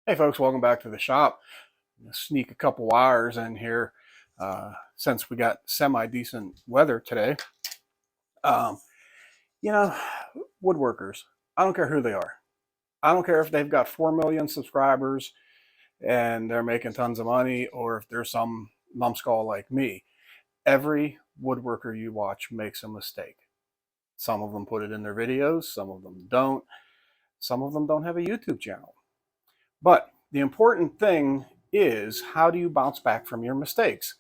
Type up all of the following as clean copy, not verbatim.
Hey folks, welcome back to the shop. Sneak a couple wires in here since we got semi-decent weather today. Um, you know, woodworkers, I don't care who they are. I don't care if they've got 4 million subscribers and they're making tons of money, or if they're some numbskull like me. Every woodworker you watch makes a mistake. Some of them put it in their videos, some of them don't. Some of them don't have a YouTube channel. But the important thing is, how do you bounce back from your mistakes?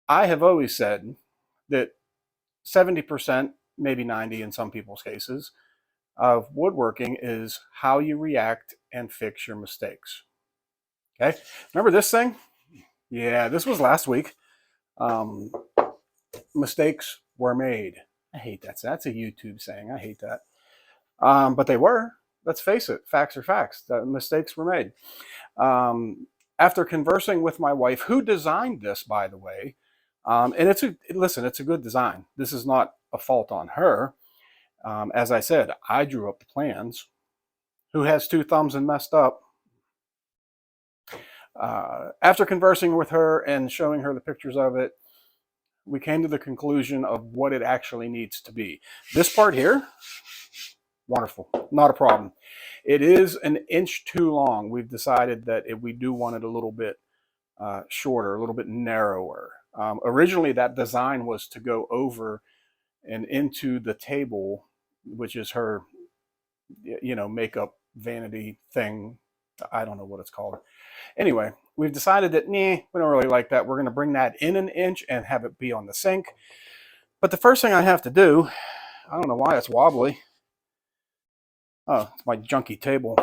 I have always said that 70%, maybe 90 in some people's cases, of woodworking is how you react and fix your mistakes. Okay, remember this thing? Yeah, this was last week. Mistakes were made. I hate that. That's a YouTube saying. I hate that. But they were. Let's face it. Facts are facts. The mistakes were made. After conversing with my wife, who designed this, by the way, and it's a good design. This is not a fault on her. As I said, I drew up the plans. Who has two thumbs and messed up? After conversing with her and showing her the pictures of it, we came to the conclusion of what it actually needs to be. This part here, wonderful, not a problem. It is an inch too long. We've decided that if we do want it a little bit shorter, a little bit narrower. Originally, that design was to go over and into the table, which is her, makeup vanity thing. I don't know what it's called. Anyway, we've decided that, we don't really like that. We're going to bring that in an inch and have it be on the sink. But the first thing I have to do, I don't know why it's wobbly. Oh, it's my junky table.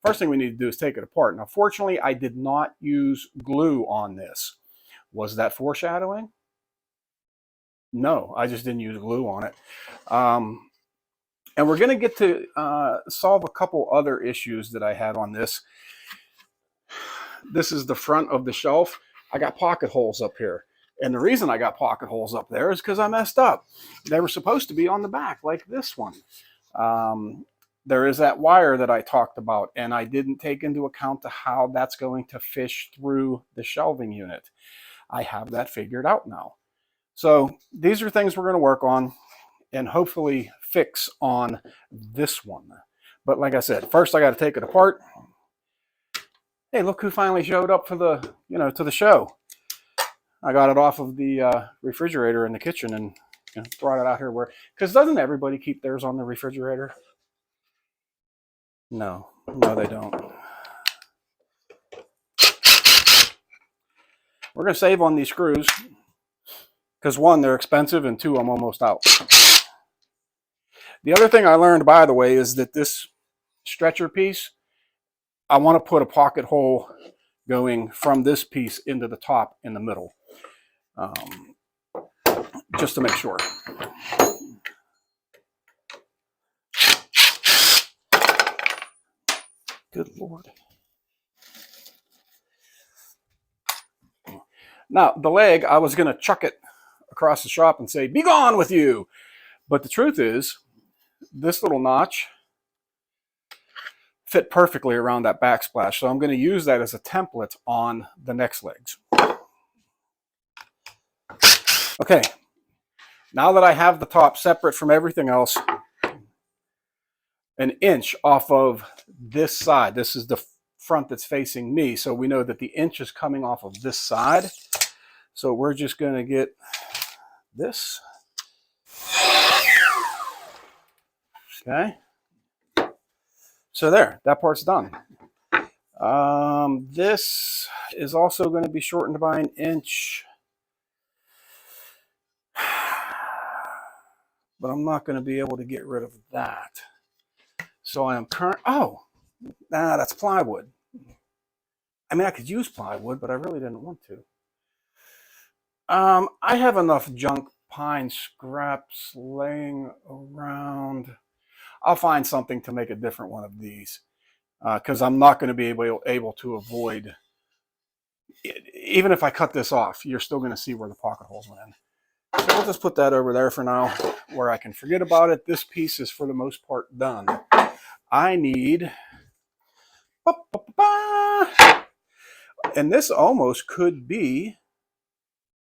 First thing we need to do is take it apart. Now, fortunately, I did not use glue on this. Was that foreshadowing? No, I just didn't use glue on it. And we're going to get to solve a couple other issues that I had on this. This is the front of the shelf. I got pocket holes up here. And the reason I got pocket holes up there is because I messed up. They were supposed to be on the back, like this one. There is that wire that I talked about, and I didn't take into account how that's going to fish through the shelving unit. I have that figured out now. So these are things we're going to work on and hopefully fix on this one. But like I said, first I got to take it apart. Hey, look who finally showed up for the, to the show. I got it off of the refrigerator in the kitchen and brought it out here because doesn't everybody keep theirs on the refrigerator? No, they don't. We're going to save on these screws because one, they're expensive, and two, I'm almost out. The other thing I learned, by the way, is that this stretcher piece, I want to put a pocket hole going from this piece into the top in the middle. Just to make sure. Good Lord. Now, the leg, I was going to chuck it across the shop and say, "Be gone with you." But the truth is, this little notch fit perfectly around that backsplash. So I'm going to use that as a template on the next legs. Okay, now that I have the top separate from everything else, an inch off of this side. This is the front that's facing me, so we know that the inch is coming off of this side. So we're just going to get this. Okay. So there, that part's done. This is also going to be shortened by an inch. But I'm not going to be able to get rid of that. So I am that's plywood. I mean, I could use plywood, but I really didn't want to. I have enough junk pine scraps laying around. I'll find something to make a different one of these because I'm not going to be able to avoid. Even if I cut this off, you're still going to see where the pocket holes went in. So we'll just put that over there for now where I can forget about it. This piece is for the most part done. I need, and this almost could be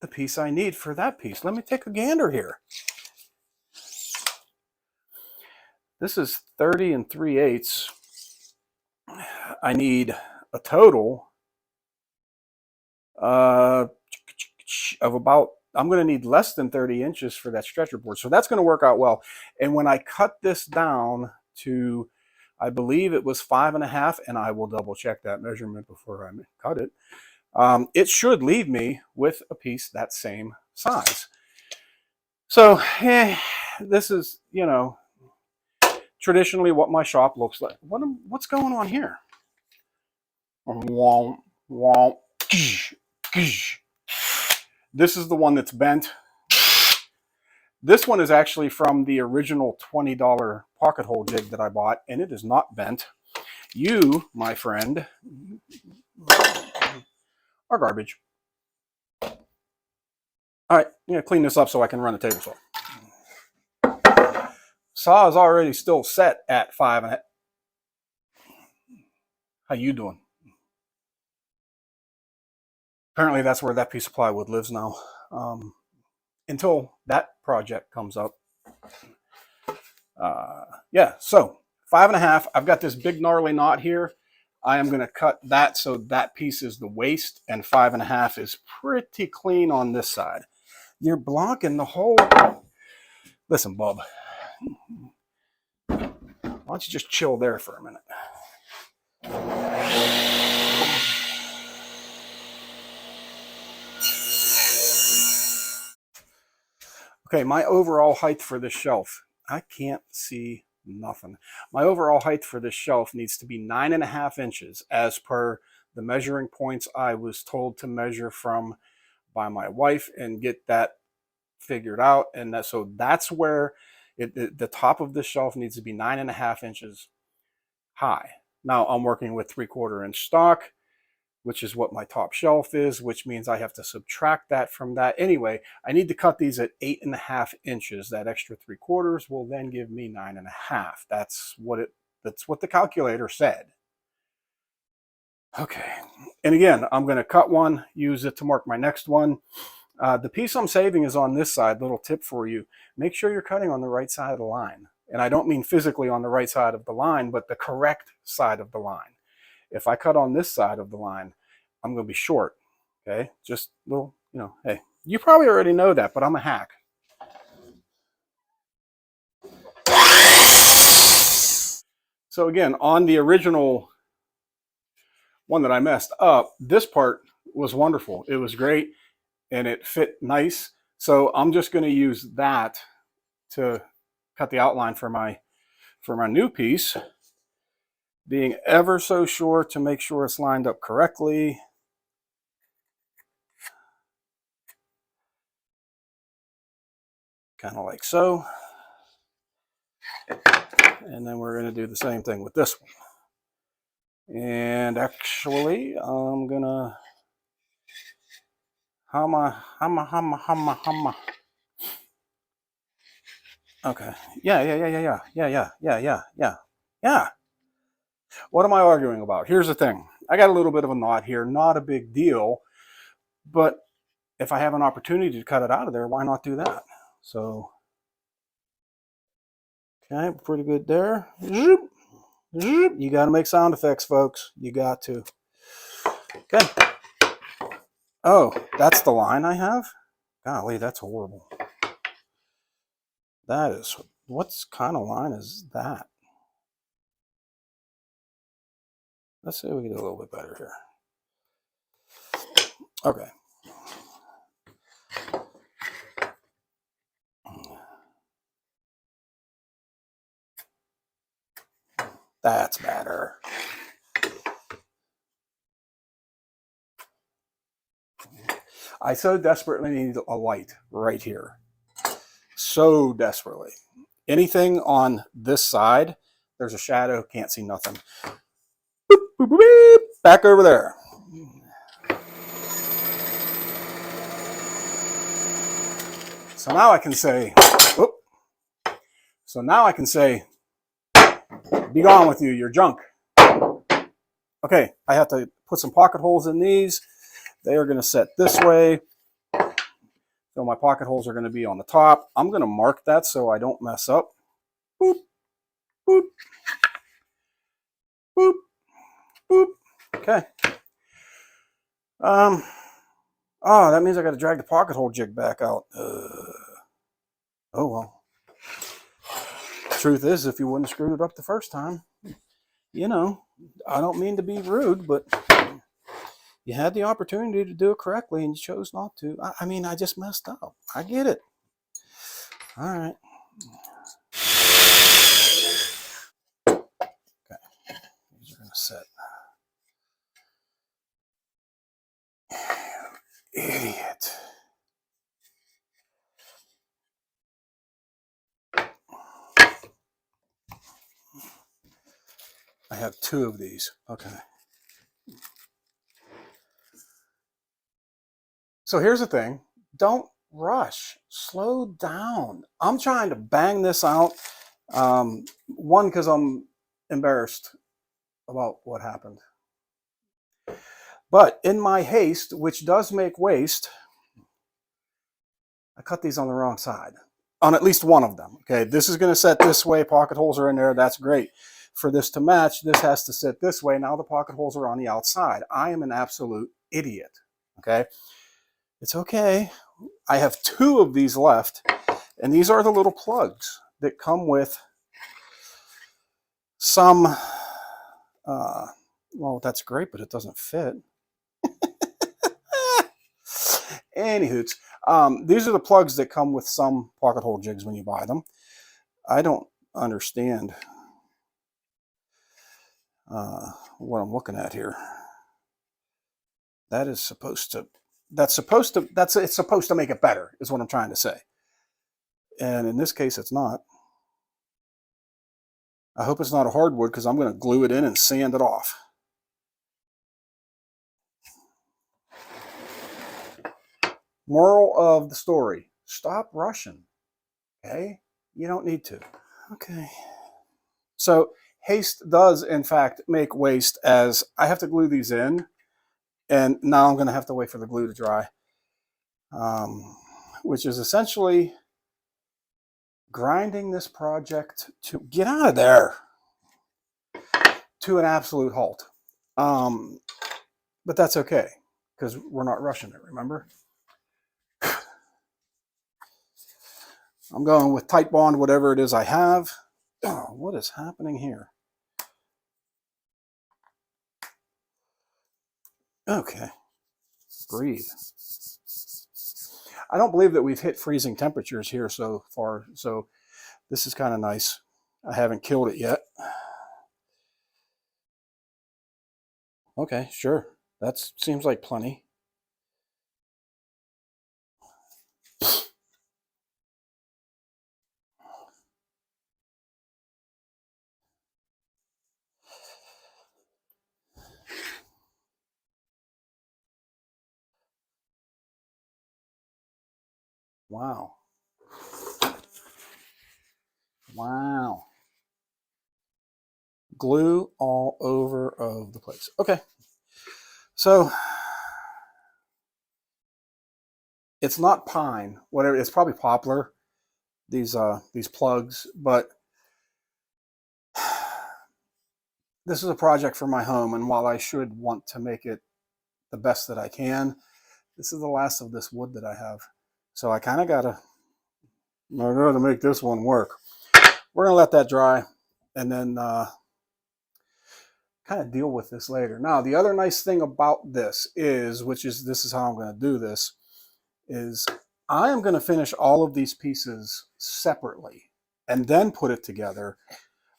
the piece I need for that piece. Let me take a gander here. This is 30 3/8. I need a total of about, I'm going to need less than 30 inches for that stretcher board. So that's going to work out well. And when I cut this down to, I believe it was 5.5, and I will double check that measurement before I cut it. It should leave me with a piece that same size. So this is, you know, traditionally what my shop looks like. What's going on here? This is the one that's bent. This one is actually from the original $20 pocket hole jig that I bought, and it is not bent. You, my friend, are garbage. All right, I'm gonna clean this up so I can run the table saw. Saw is already still set at 5.5. How you doing? Apparently that's where that piece of plywood lives now. Until that project comes up. Yeah, so 5.5. I've got this big gnarly knot here. I am going to cut that so that piece is the waist, and 5.5 is pretty clean on this side. You're blocking the whole. Listen, Bub. Why don't you just chill there for a minute? Okay, my overall height for this shelf, I can't see nothing. My overall height for this shelf needs to be 9.5 inches as per the measuring points I was told to measure from by my wife and get that figured out. And that, so that's where the top of this shelf needs to be 9.5 inches high. Now I'm working with 3/4 inch stock, which is what my top shelf is, which means I have to subtract that from that. Anyway, I need to cut these at 8.5 inches. That extra 3/4 will then give me 9.5. That's what the calculator said. Okay, and again, I'm going to cut one, use it to mark my next one. The piece I'm saving is on this side. Little tip for you: make sure you're cutting on the right side of the line. And I don't mean physically on the right side of the line, but the correct side of the line. If I cut on this side of the line, I'm going to be short. Okay, just little, you know, hey, you probably already know that, but I'm a hack. So again, on the original one that I messed up, this part was wonderful. It was great and it fit nice. So I'm just going to use that to cut the outline for my new piece, being ever so sure to make sure it's lined up correctly. Kind of like so. And then we're going to do the same thing with this one. And actually, I'm going to hammer. Okay. Yeah. What am I arguing about? Here's the thing. I got a little bit of a knot here. Not a big deal. But if I have an opportunity to cut it out of there, why not do that? So, okay, pretty good there. Zoop, zoop. You got to make sound effects, folks. You got to. Okay. Oh, that's the line I have? Golly, that's horrible. That is, what kind of line is that? Let's see if we can do a little bit better here. Okay. That's better. I so desperately need a light right here. So desperately. Anything on this side, there's a shadow, can't see nothing. Boop, boop, boop, boop, back over there. So now I can say, whoop. So now I can say, Be gone with you, you're junk. Okay, I have to put some pocket holes in these. They are going to set this way. So my pocket holes are going to be on the top. I'm going to mark that so I don't mess up. Boop, boop, boop, boop. Okay. Oh, that means I got to drag the pocket hole jig back out. Oh well. Truth is, if you wouldn't have screwed it up the first time, you know, I don't mean to be rude, but you had the opportunity to do it correctly and you chose not to. I mean, I just messed up. I get it. All right. Okay. These are going to set. Idiot. I have 2 of these. Okay. So here's the thing. Don't rush. Slow down. I'm trying to bang this out. One, because I'm embarrassed about what happened. But in my haste, which does make waste, I cut these on the wrong side. On at least one of them. Okay, this is going to set this way. Pocket holes are in there. That's great. For this to match, this has to sit this way. Now the pocket holes are on the outside. I am an absolute idiot. Okay, it's okay. I have 2 of these left, and these are the little plugs that come with some, well, that's great, but it doesn't fit. Anywhoots, these are the plugs that come with some pocket hole jigs when you buy them. I don't understand what I'm looking at here. That is supposed to, it's supposed to make it better, is what I'm trying to say. And in this case, it's not. I hope it's not a hardwood because I'm going to glue it in and sand it off. Moral of the story, stop rushing, okay? You don't need to. Okay. So haste does, in fact, make waste, as I have to glue these in, and now I'm going to have to wait for the glue to dry, which is essentially grinding this project to get out of there to an absolute halt. But that's okay because we're not rushing it, remember? I'm going with tight bond, whatever it is I have. Oh, what is happening here? Okay, breathe. I don't believe that we've hit freezing temperatures here so far, so this is kind of nice. I haven't killed it yet. Okay, sure. That seems like plenty. Wow. Wow. Glue all over of the place. Okay. So it's not pine, whatever, it's probably poplar, these plugs, but this is a project for my home, and while I should want to make it the best that I can, this is the last of this wood that I have. So I kind of gotta make this one work. We're gonna let that dry and then kind of deal with this later. Now, the other nice thing about this is, this is how I'm gonna do this, is I am gonna finish all of these pieces separately and then put it together,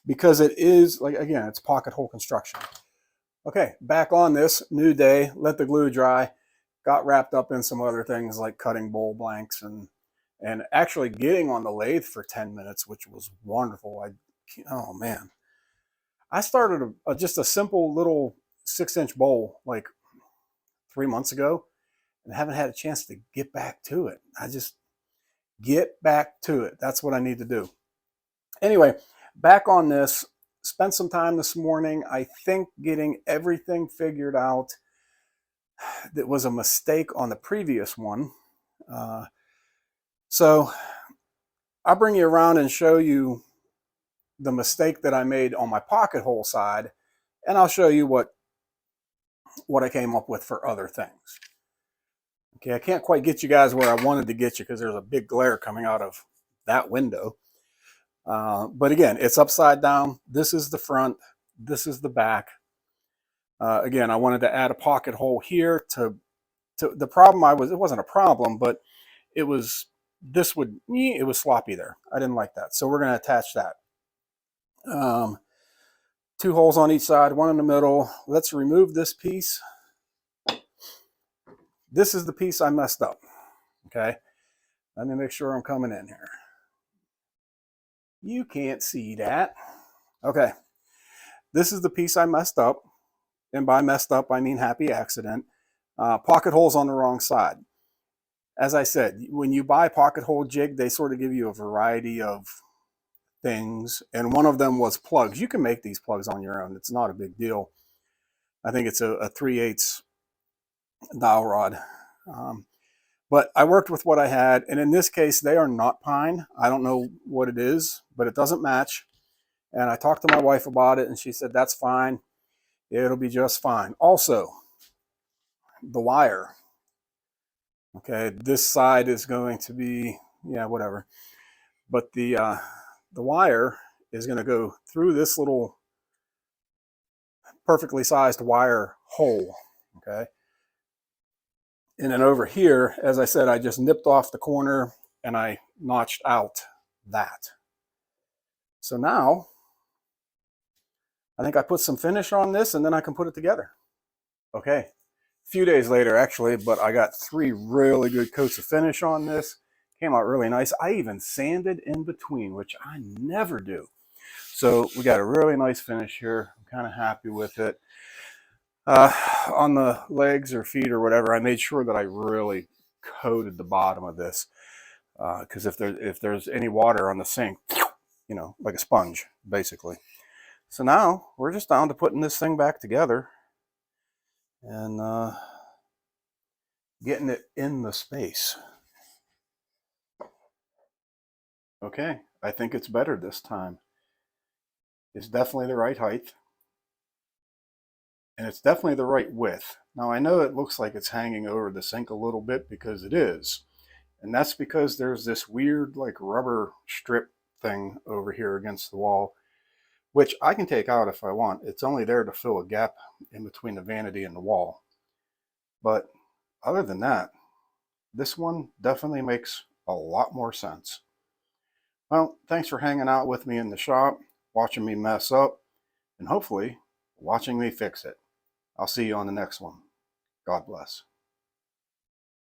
because it is, like, again, it's pocket hole construction. Okay, back on this, new day, let the glue dry, got wrapped up in some other things like cutting bowl blanks and actually getting on the lathe for 10 minutes, which was wonderful. Oh man. I started just a simple little 6-inch bowl like 3 months ago and haven't had a chance to get back to it. I just get back to it. That's what I need to do. Anyway, back on this. spent some time this morning, I think, getting everything figured out that was a mistake on the previous one. So I'll bring you around and show you the mistake that I made on my pocket hole side, and I'll show you what I came up with for other things. Okay, I can't quite get you guys where I wanted to get you because there's a big glare coming out of that window. But again, it's upside down. This is the front. This is the back. Again, I wanted to add a pocket hole here to the problem it wasn't a problem, but it was, it was sloppy there. I didn't like that. So we're going to attach that. 2 holes on each side, 1 in the middle. Let's remove this piece. This is the piece I messed up. Okay. Let me make sure I'm coming in here. You can't see that. Okay. This is the piece I messed up. And by messed up, I mean happy accident. Pocket holes on the wrong side. As I said, when you buy pocket hole jig, they sort of give you a variety of things. And one of them was plugs. You can make these plugs on your own. It's not a big deal. I think it's a 3/8 dowel rod. But I worked with what I had. And in this case, they are not pine. I don't know what it is, but it doesn't match. And I talked to my wife about it, and she said, that's fine. It'll be just fine. Also, the wire. Okay, this side is going to be, yeah, whatever. But the wire is going to go through this little perfectly sized wire hole. Okay. And then over here, as I said, I just nipped off the corner and I notched out that. So now I think I put some finish on this and then I can put it together. Okay. A few days later, actually, but I got 3 really good coats of finish on this. Came out really nice. I even sanded in between, which I never do. So we got a really nice finish here. I'm kind of happy with it. On the legs or feet or whatever, I made sure that I really coated the bottom of this because if there's any water on the sink, you know, like a sponge, basically. So now we're just down to putting this thing back together and getting it in the space. Okay, I think it's better this time. It's definitely the right height. And it's definitely the right width. Now I know it looks like it's hanging over the sink a little bit because it is. And that's because there's this weird like rubber strip thing over here against the wall, which I can take out if I want. It's only there to fill a gap in between the vanity and the wall. But other than that, this one definitely makes a lot more sense. Well, thanks for hanging out with me in the shop, watching me mess up, and hopefully watching me fix it. I'll see you on the next one. God bless.